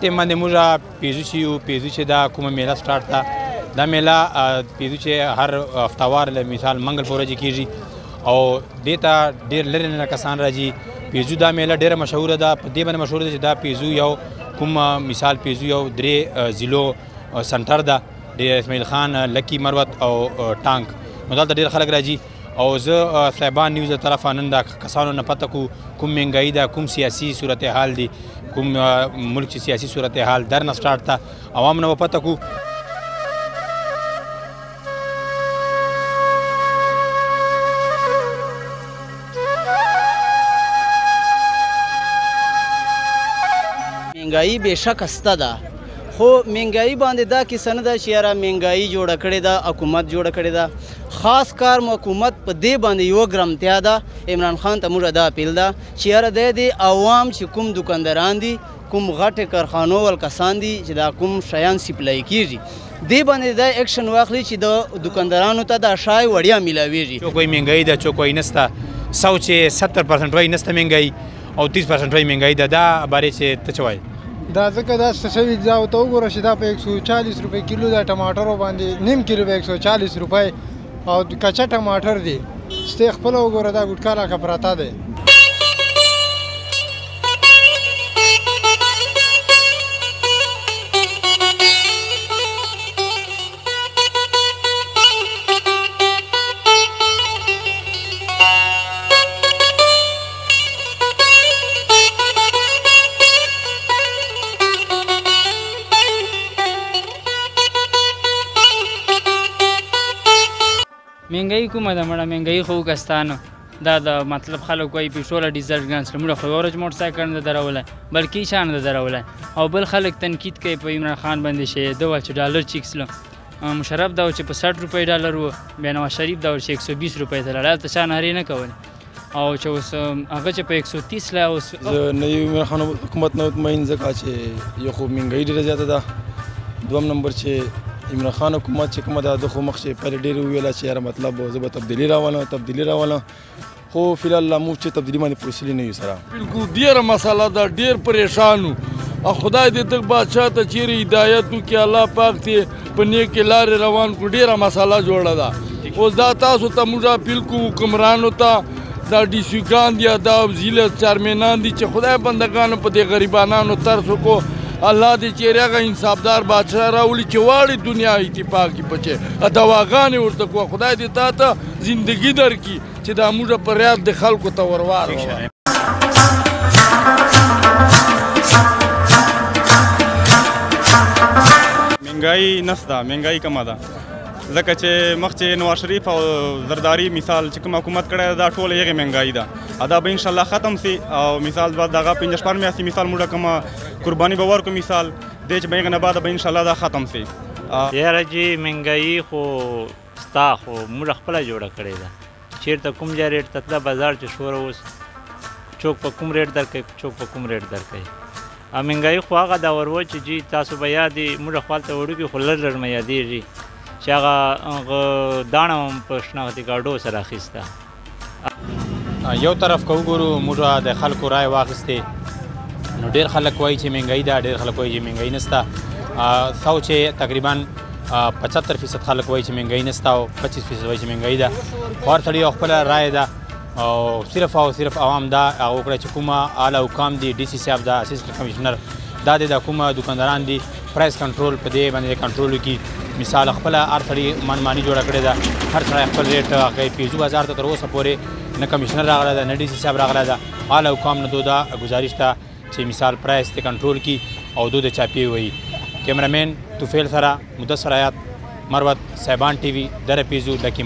ټیم باندې موږ پیزو چې یو پیزو چې دا کومه میله سټارټ ده دا میله پیزو چې هر هفتهوار مثال منگل په ورځ کېږي او دې ته ډېر لرې نه کسان راځي. پیزو دا میله ډېره مشهوره ده، په دې باندې مشهوره ده چې دا پیزو یو کوم مثال پیزو یو 3 ضلعو سنټر ده، د اسماعیل خان، لکی، مروت او ټانک. نو دلته ډېر خلک راځي او زه سائبان نیوز له طرفه نن دا کسانو نه پته کوم مهنګائی ده، کوم سیاسي صورتحال دي، کوم ملک چې سیاسي صورتحال در نه سټارټ ده، عوام نه پته کو. مهنګائی بېشک سته ده، خو مهنګائی باندې دا کیسه نه ده چې یاره مهنګائی جوړه کړې ده، حکومت جوړه کړې ده. خاص کار مو حکومت په دې باندې یوه ګرمتیا ده. عمران خان ته موږ دا اپیل ده چې یاره د عوام چې کوم دکانداران دي، کوم غټې کارخانو ول کسان دي چې دا کوم شیان سپلای کېږي، دې باندې دا ایکشن واخلي چې د دکاندارانو ته دا شای وړیا میلاویږي. چوک وایي مهنګائی ده، چوک وایي نسته، 100 چې 70% وایي نسته مهنګائی او 30% وایي مهنګائی ده. دا بارے چې ته څه وایي؟ دا ځکه دا څه شوي دا ورته وګوره چې دا په 140 روپۍ کیلو د ټماټرو باندې نیم کیلو به 140 روپۍ او کچا ټماټر دی سته خپله وګوره دا ګوټکا لکه پراته دی. مهنګائی کومه ده مړه؟ مهنګائی خو وګستانه دا د مطلب خلک وایي پېټرول ډیزل ګران سره موږ خو یو ورځ موټر سایکل نه ده درولی بلکې هېڅ نه ده درولی. او بل خلک تنقید کوي په عمران خان باندې چې ده ویل چې ډالر چې ایکسلو مشرف دا و چې په 60 روپۍ ډالر و، بیا نواز شریف دا و چې 120 روپۍ ته لاړ، هلته چا نارې نه کولې. او چې اوس هغه چې په 130 لا اوس زه نه یم عمران خان حکومت نه مطمئن ځکه چې یو خو مهنګائی ډېره زیاته ده، دوم نمبر چې عمران خان حکومت چې کومه ده د خو مخکې پهلې ډېر وویله چې یاره مطلب زه به تبدیلي راولم خو فیلحال لا موږ چې تبدیلي باندې پوسلي نه یو سره. بلکل ډېره مسله ده، ډېر پریشان وو او خدای دې تک بادشاه ته چیرې هدایت وکړي، الله پاک دې په نیکې لارې روان کړو. ډېره مسله جوړه ده. اوس دا تاسو ته موږ اپیل کوو حکمرانو ته، دا ډي سي ګان دي، دا ضلع چیرمنان دي چې خدای بندګانو په دې غریبانانو ترس وکړو. الله دې چیرې هغه انصافدار بادشاه راولي چې واړې دنیا اتفاق کې پچې دواګانې ورته کوه. خدای دې تا ته زندګي درکړي چې دا موږ په ریاض د خلکو ته ورواړو. مهنګائی نسته، مهنګائی کمه ده ځکه چې مخکې نواز شریف او زرداري مثال چې کوم حکومت کړی دا ټوله هغې مهنګائی ده. دا به انشاءالله ختم سي او مثال به دغه 15 میاشتې مثال موږ کومه قرباني به ورکړو مثال دی چې به هغې نه بعده به انشاءالله دا ختم سي. یاره جي مهنګائی خو ستا خو موږ خپله جوړه کړې ده. چېرته کوم ځای ریټ ته تله بازار چې شوره اوس چوک په کوم ریټ درکوي، چوک په کوم ریټ درکوي. مهنګائی خو هغه دور و چې جي تاسو به یاد یې موږ خو هلته وړوکي خو لږ لږ مې یادېږي چې هغه داڼه هم په شناختي کارډو سره اخیسته. یو طرف که وګورو موږ د خلکو رای واخیستې نو ډېر خلک وایي چې مهنګائی ده، ډېر خلک وایي چې مهنګائی نسته. 100 چې تقریبا 75% خلک وایي چې مهنګائی نسته او 25% وایي چې مهنګائی ده. خو هر سړي یو خپله رای ده او صرف عوام دا هغه وکړه چې کومه اعلی حکام دي، ډي سي صاحب ده، اسسټنټ کمشنر دا د کومه دکانداران دي پرایس کنټرول په دې باندې کنټرول وکړي. مثال خپله هر سړي منماني جوړه کړې ده، هر سړی خپل ریټ هغه پیزو بازار ته تر اوسه پورې نه کمشنر راغلی ده نه ډي سي صاحب راغلی ده. اعلی حکام نه دو دا گزارش ده چې مثال پرایس ته کنټرول کړي او دو د چاپی وایي. کیمرامین توفیل سره مدثر حیات، مروت، سائبان ټي وي، در پیزو، لکی.